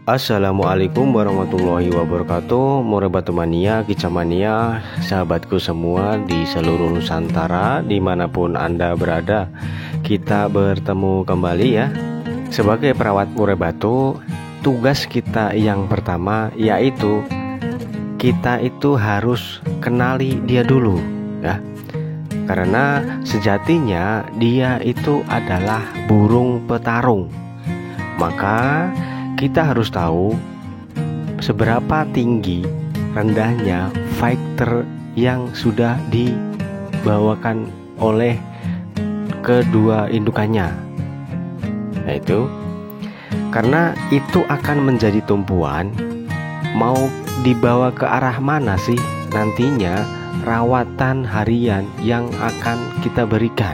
Assalamualaikum warahmatullahi wabarakatuh. Murebatu mania, kicamania, sahabatku semua di seluruh Nusantara, dimanapun Anda berada, kita bertemu kembali ya. Sebagai perawat Murebatu, tugas kita yang pertama yaitu kita itu harus kenali dia dulu ya. Karena sejatinya dia itu adalah burung petarung. Maka kita harus tahu seberapa tinggi rendahnya fighter yang sudah dibawakan oleh kedua indukannya. Yaitu karena itu akan menjadi tumpuan, mau dibawa ke arah mana sih nantinya rawatan harian yang akan kita berikan.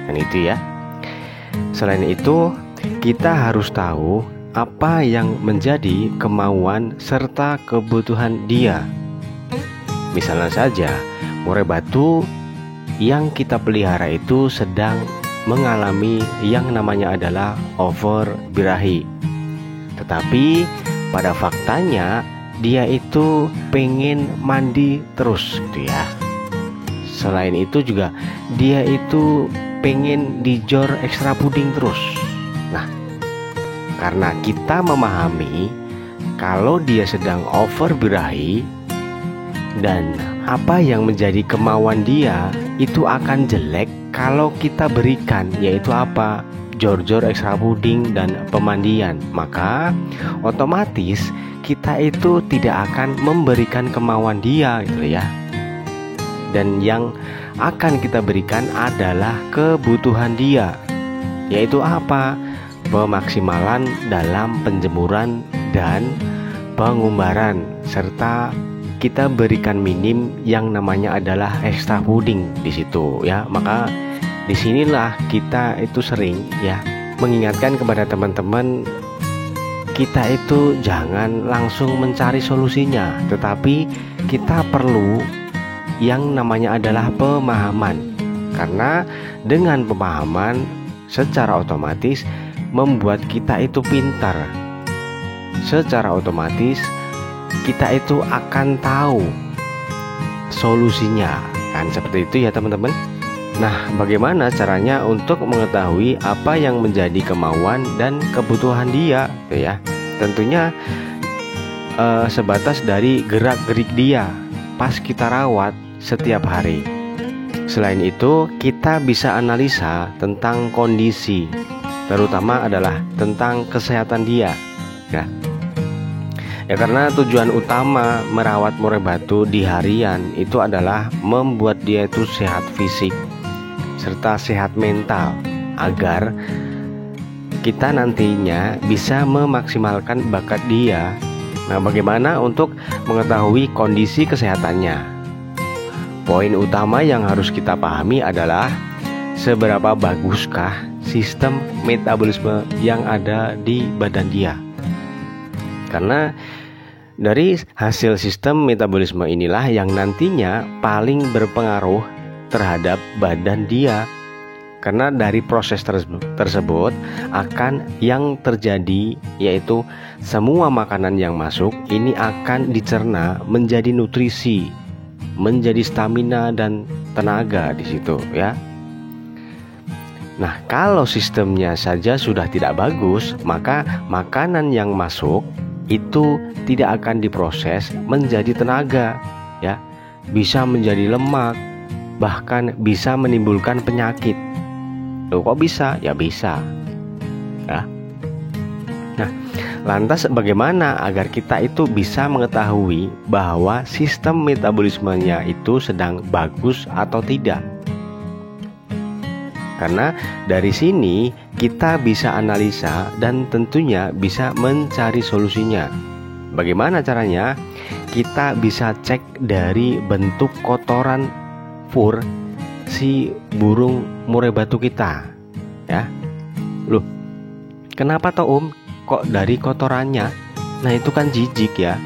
Dan itu ya. Selain itu, kita harus tahu apa yang menjadi kemauan serta kebutuhan dia. Misalnya saja, Murebatu yang kita pelihara itu sedang mengalami yang namanya adalah over birahi. Tetapi pada faktanya dia itu pengen mandi terus gitu ya. Selain itu juga dia itu pengen dijor ekstra puding terus. Nah, karena kita memahami kalau dia sedang over birahi dan apa yang menjadi kemauan dia itu akan jelek kalau kita berikan, yaitu apa? Jor-jor ekstra puding dan pemandian. Maka otomatis kita itu tidak akan memberikan kemauan dia gitu ya. Dan yang akan kita berikan adalah kebutuhan dia, yaitu apa? Pemaksimalan dalam penjemuran dan pengumbaran, serta kita berikan minim yang namanya adalah ekstra puding di situ ya. Maka disinilah kita itu sering ya mengingatkan kepada teman-teman, kita itu jangan langsung mencari solusinya, tetapi kita perlu yang namanya adalah pemahaman. Karena dengan pemahaman secara otomatis membuat kita itu pintar. Secara otomatis kita itu akan tahu solusinya, kan seperti itu ya teman-teman. Nah, bagaimana caranya untuk mengetahui apa yang menjadi kemauan dan kebutuhan dia gitu ya? Tentunya sebatas dari gerak-gerik dia pas kita rawat setiap hari. Selain itu, kita bisa analisa tentang kondisi, terutama adalah tentang kesehatan dia ya. Ya, karena tujuan utama merawat Murebatu di harian itu adalah membuat dia itu sehat fisik serta sehat mental, agar kita nantinya bisa memaksimalkan bakat dia. Nah, bagaimana untuk mengetahui kondisi kesehatannya? Poin utama yang harus kita pahami adalah seberapa baguskah sistem metabolisme yang ada di badan dia. Karena dari hasil sistem metabolisme inilah yang nantinya paling berpengaruh terhadap badan dia. Karena dari proses tersebut akan yang terjadi, yaitu semua makanan yang masuk ini akan dicerna menjadi nutrisi, menjadi stamina dan tenaga di situ ya. Nah, kalau sistemnya saja sudah tidak bagus, maka makanan yang masuk itu tidak akan diproses menjadi tenaga ya. Bisa menjadi lemak, bahkan bisa menimbulkan penyakit. Loh, kok bisa? Ya bisa ya. Nah, lantas bagaimana agar kita itu bisa mengetahui bahwa sistem metabolismenya itu sedang bagus atau tidak? Karena dari sini kita bisa analisa dan tentunya bisa mencari solusinya. Bagaimana caranya? Kita bisa cek dari bentuk kotoran fur si burung Murebatu kita ya. Loh, kenapa toh kok dari kotorannya? Nah, itu kan jijik ya.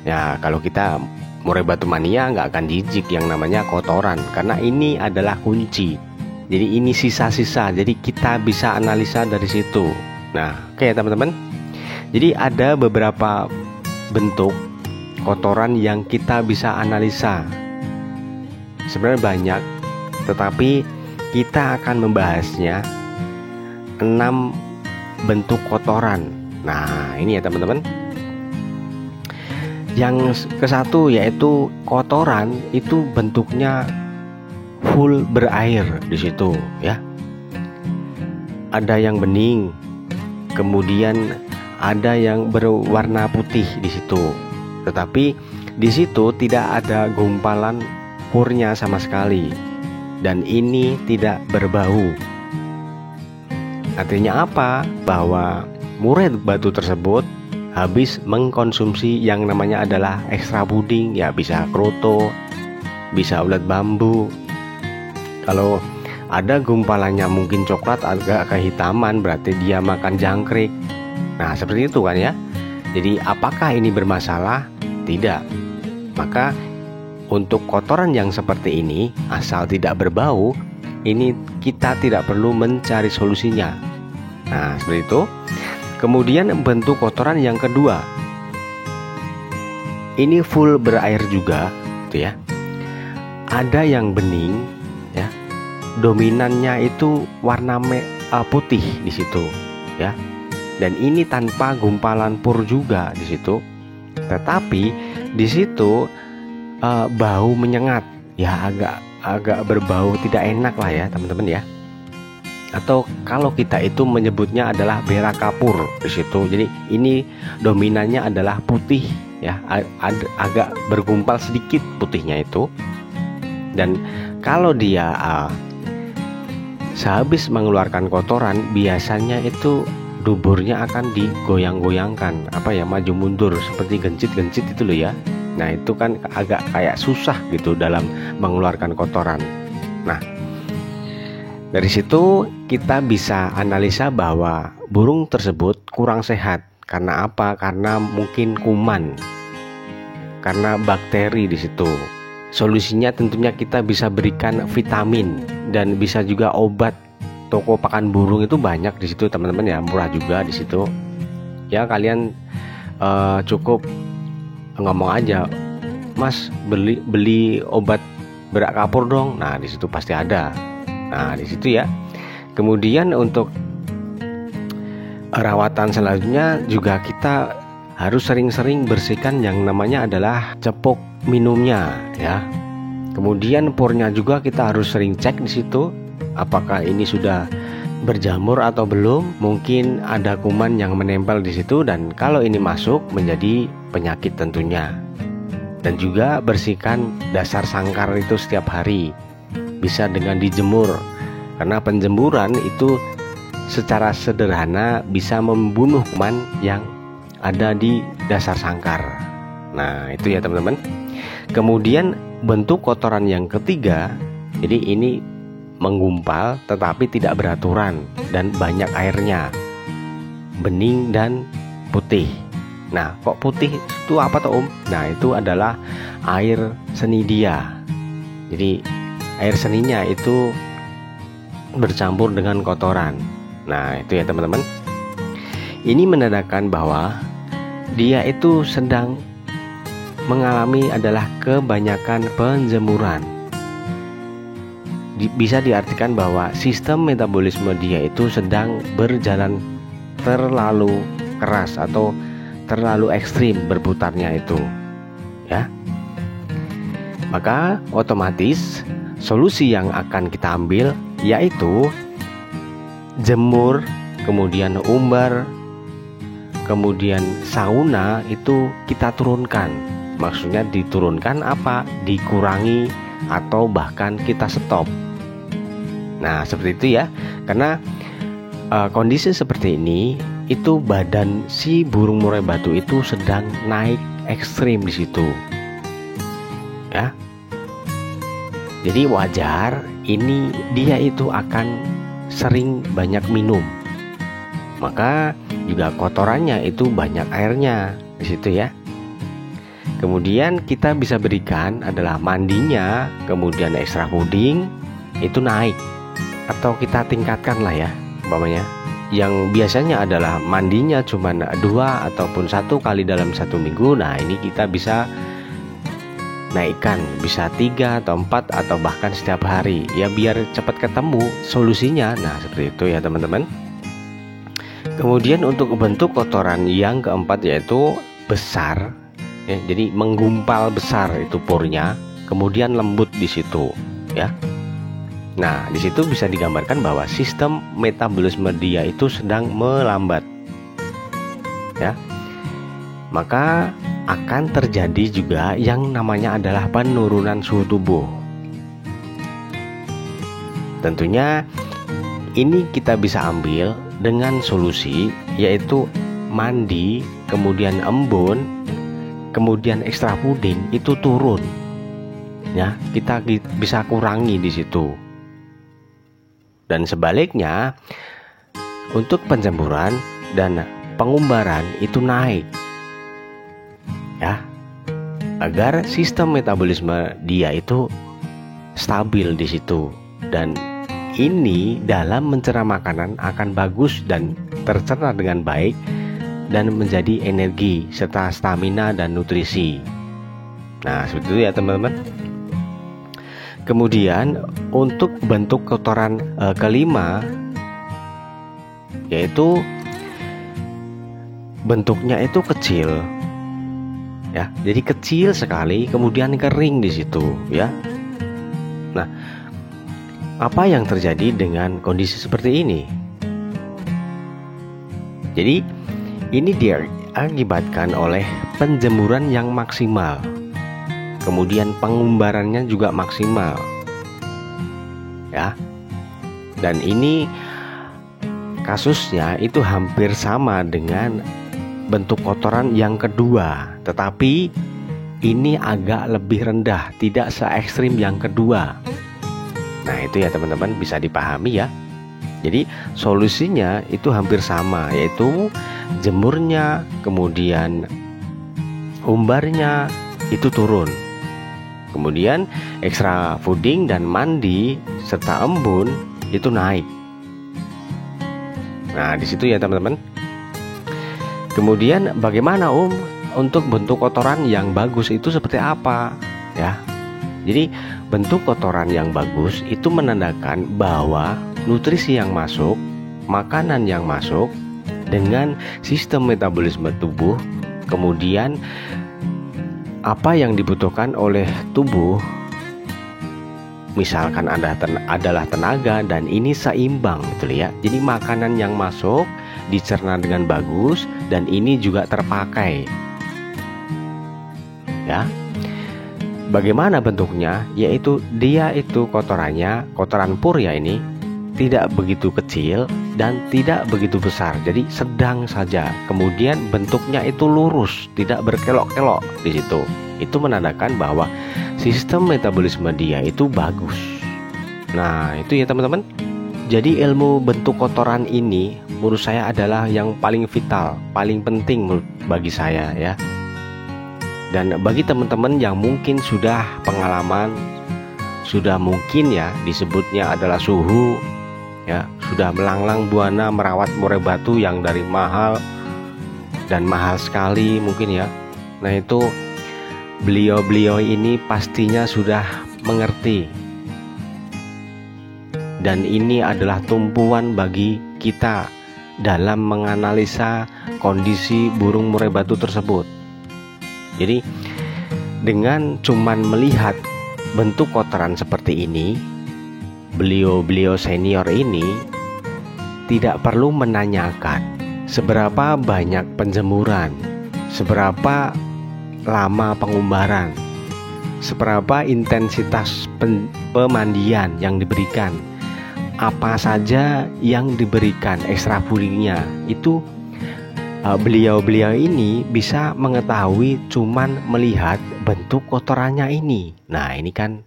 Ya, kalau kita Murebatu mania nggak akan jijik yang namanya kotoran, karena ini adalah kunci. Jadi ini sisa-sisa, jadi kita bisa analisa dari situ. Nah, oke teman-teman. Jadi ada beberapa bentuk kotoran yang kita bisa analisa. Sebenarnya banyak, tetapi kita akan membahasnya 6 bentuk kotoran. Nah, ini ya teman-teman. Yang ke-1 yaitu kotoran itu bentuknya full berair di situ ya. Ada yang bening, kemudian ada yang berwarna putih di situ. Tetapi di situ tidak ada gumpalan purnya sama sekali, dan ini tidak berbau. Artinya apa? Bahwa murai batu tersebut habis mengkonsumsi yang namanya adalah ekstra puding, ya bisa kroto, bisa ulat bambu. Kalau ada gumpalannya mungkin coklat agak kehitaman, berarti dia makan jangkrik. Nah, seperti itu kan ya. Jadi apakah ini bermasalah? Tidak. Maka untuk kotoran yang seperti ini, asal tidak berbau, ini kita tidak perlu mencari solusinya. Nah, seperti itu. Kemudian bentuk kotoran yang kedua, ini full berair juga, gitu ya. Ada yang bening, ya. Dominannya itu warna putih di situ, ya. Dan ini tanpa gumpalan pur juga di situ. Tetapi di situ bau menyengat, ya agak berbau tidak enak lah ya teman-teman ya. Atau kalau kita itu menyebutnya adalah berak kapur di situ. Jadi ini dominannya adalah putih ya, agak bergumpal sedikit putihnya itu. Dan kalau dia sehabis mengeluarkan kotoran, biasanya itu duburnya akan digoyang-goyangkan, maju mundur seperti gencit-gencit itu loh ya. Nah, itu kan agak kayak susah gitu dalam mengeluarkan kotoran. Nah, dari situ kita bisa analisa bahwa burung tersebut kurang sehat. Karena apa? Karena mungkin kuman, karena bakteri di situ. Solusinya tentunya kita bisa berikan vitamin dan bisa juga obat. Toko pakan burung itu banyak di situ teman-teman ya, murah juga di situ. Ya kalian cukup ngomong aja, Mas beli obat berak kapur dong. Nah di situ pasti ada. Nah di situ ya. Kemudian untuk rawatan selanjutnya juga kita harus sering-sering bersihkan yang namanya adalah cepuk minumnya ya. Kemudian purnya juga kita harus sering cek di situ. Apakah ini sudah berjamur atau belum? Mungkin ada kuman yang menempel di situ, dan kalau ini masuk menjadi penyakit tentunya. Dan juga bersihkan dasar sangkar itu setiap hari. Bisa dengan dijemur. Karena penjemuran itu secara sederhana bisa membunuh kuman yang ada di dasar sangkar. Nah, itu ya teman-teman. Kemudian bentuk kotoran yang ketiga, jadi ini menggumpal tetapi tidak beraturan dan banyak airnya, bening dan putih. Nah, kok putih itu apa toh Om? Nah, itu adalah air seni dia. Jadi air seninya itu bercampur dengan kotoran. Nah, itu ya teman-teman. Ini menandakan bahwa dia itu sedang mengalami adalah kebanyakan penjemuran. Bisa diartikan bahwa sistem metabolisme dia itu sedang berjalan terlalu keras atau terlalu ekstrim berputarnya itu ya. Maka otomatis solusi yang akan kita ambil yaitu jemur, kemudian umbar, kemudian sauna itu kita turunkan. Maksudnya diturunkan apa? Dikurangi atau bahkan kita stop. Nah seperti itu ya. Karena kondisi seperti ini itu badan si burung murai batu itu sedang naik ekstrim di situ ya. Jadi wajar ini dia itu akan sering banyak minum. Maka juga kotorannya itu banyak airnya di situ ya. Kemudian kita bisa berikan adalah mandinya, kemudian ekstra puding itu naik atau kita tingkatkan lah ya umpamanya. yang biasanya adalah mandinya cuma 2 ataupun 1 kali dalam 1 minggu. Nah, ini kita bisa naikkan, bisa 3 atau 4 atau bahkan setiap hari ya, biar cepat ketemu solusinya. Nah, seperti itu ya teman-teman. Kemudian untuk bentuk kotoran yang keempat yaitu besar ya, jadi menggumpal besar itu pornya, kemudian lembut di situ ya. Nah, di situ bisa digambarkan bahwa sistem metabolisme dia itu sedang melambat ya. Maka akan terjadi juga yang namanya adalah penurunan suhu tubuh. Tentunya ini kita bisa ambil dengan solusi yaitu mandi, kemudian embun, kemudian ekstra puding itu turun. Ya, kita bisa kurangi di situ. Dan sebaliknya untuk penjemuran dan pengumbaran itu naik. Ya, agar sistem metabolisme dia itu stabil di situ, dan ini dalam mencerna makanan akan bagus dan tercerna dengan baik dan menjadi energi serta stamina dan nutrisi. Nah, seperti itu ya teman-teman. Kemudian untuk bentuk kotoran kelima yaitu bentuknya itu kecil. Ya, jadi kecil sekali, kemudian kering di situ ya. Nah, apa yang terjadi dengan kondisi seperti ini? Jadi ini diakibatkan oleh penjemuran yang maksimal, kemudian pengumbarannya juga maksimal ya. Dan ini kasusnya itu hampir sama dengan bentuk kotoran yang kedua, tetapi ini agak lebih rendah, tidak se ekstrim yang kedua. Nah, itu ya teman-teman, bisa dipahami ya. Jadi solusinya itu hampir sama, yaitu jemurnya, kemudian umbarnya itu turun, kemudian ekstra fooding dan mandi serta embun itu naik. Nah, di situ ya teman-teman. Kemudian bagaimana untuk bentuk kotoran yang bagus itu seperti apa ya? Jadi bentuk kotoran yang bagus itu menandakan bahwa nutrisi yang masuk, makanan yang masuk dengan sistem metabolisme tubuh, kemudian apa yang dibutuhkan oleh tubuh, misalkan adalah tenaga, dan ini seimbang gitu ya. Jadi makanan yang masuk dicerna dengan bagus dan ini juga terpakai ya. Bagaimana bentuknya? Yaitu dia itu kotorannya, kotoran pur ya, ini tidak begitu kecil dan tidak begitu besar, jadi sedang saja. Kemudian bentuknya itu lurus, tidak berkelok-kelok di situ. Itu menandakan bahwa sistem metabolisme dia itu bagus. Nah, itu ya teman-teman. Jadi ilmu bentuk kotoran ini menurut saya adalah yang paling vital, paling penting bagi saya ya. Dan bagi teman-teman yang mungkin sudah pengalaman, sudah mungkin ya disebutnya adalah suhu ya, sudah melanglang buana merawat murai batu yang dari mahal dan mahal sekali mungkin ya. Nah, itu beliau-beliau ini pastinya sudah mengerti. Dan ini adalah tumpuan bagi kita dalam menganalisa kondisi burung murai batu tersebut. Jadi dengan cuman melihat bentuk kotoran seperti ini, beliau-beliau senior ini tidak perlu menanyakan seberapa banyak penjemuran, seberapa lama pengumbaran, seberapa intensitas pemandian yang diberikan, apa saja yang diberikan ekstra foodingnya. Itu beliau-beliau ini bisa mengetahui cuman melihat bentuk kotorannya ini. Nah, ini kan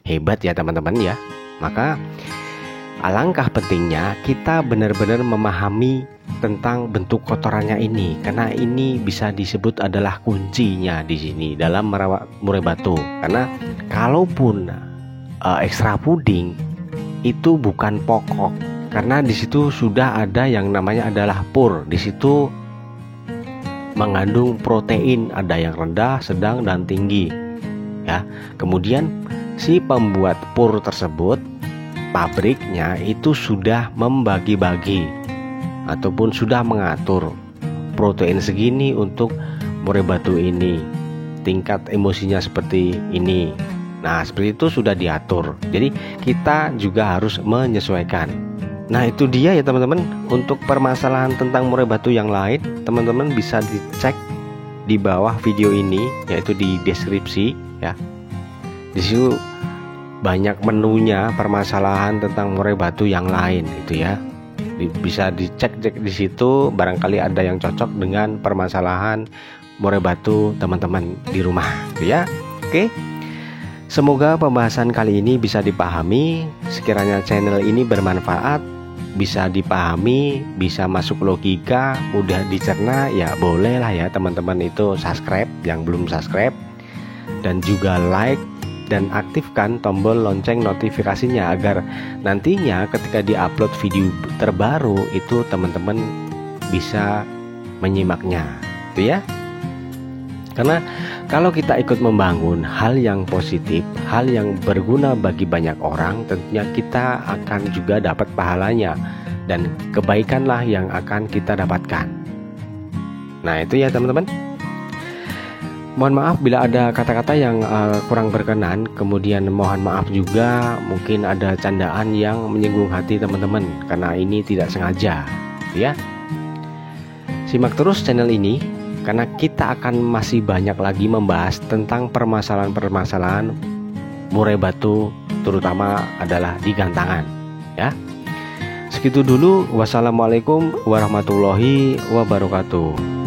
hebat ya teman-teman ya. Maka alangkah pentingnya kita benar-benar memahami tentang bentuk kotorannya ini, karena ini bisa disebut adalah kuncinya di sini dalam merawat murai batu. Karena kalaupun ekstra puding itu bukan pokok, Karena di situ sudah ada yang namanya adalah pur. Di situ mengandung protein, ada yang rendah, sedang, dan tinggi. Ya, kemudian si pembuat pur tersebut, pabriknya itu sudah membagi-bagi ataupun sudah mengatur protein segini untuk murai batu ini, tingkat emosinya seperti ini. Nah, seperti itu sudah diatur. Jadi kita juga harus menyesuaikan. Nah, itu dia ya teman-teman. Untuk permasalahan tentang murai batu yang lain, teman-teman bisa dicek di bawah video ini, yaitu di deskripsi ya. Di situ banyak menunya permasalahan tentang murai batu yang lain itu ya. Bisa dicek di situ, barangkali ada yang cocok dengan permasalahan murai batu teman-teman di rumah gitu ya. Oke. Semoga pembahasan kali ini bisa dipahami. Sekiranya channel ini bermanfaat, bisa dipahami, bisa masuk logika, mudah dicerna, ya bolehlah ya teman-teman itu subscribe yang belum subscribe, dan juga like dan aktifkan tombol lonceng notifikasinya agar nantinya ketika diupload video terbaru itu teman-teman bisa menyimaknya, gitu ya. Karena kalau kita ikut membangun hal yang positif, hal yang berguna bagi banyak orang, tentunya kita akan juga dapat pahalanya, dan kebaikanlah yang akan kita dapatkan. Nah, itu ya teman-teman. Mohon maaf bila ada kata-kata yang kurang berkenan. Kemudian mohon maaf juga mungkin ada candaan yang menyinggung hati teman-teman, karena ini tidak sengaja, ya. Simak terus channel ini, karena kita akan masih banyak lagi membahas tentang permasalahan-permasalahan murai batu, terutama adalah di gantangan ya. Segitu dulu. Wassalamualaikum warahmatullahi wabarakatuh.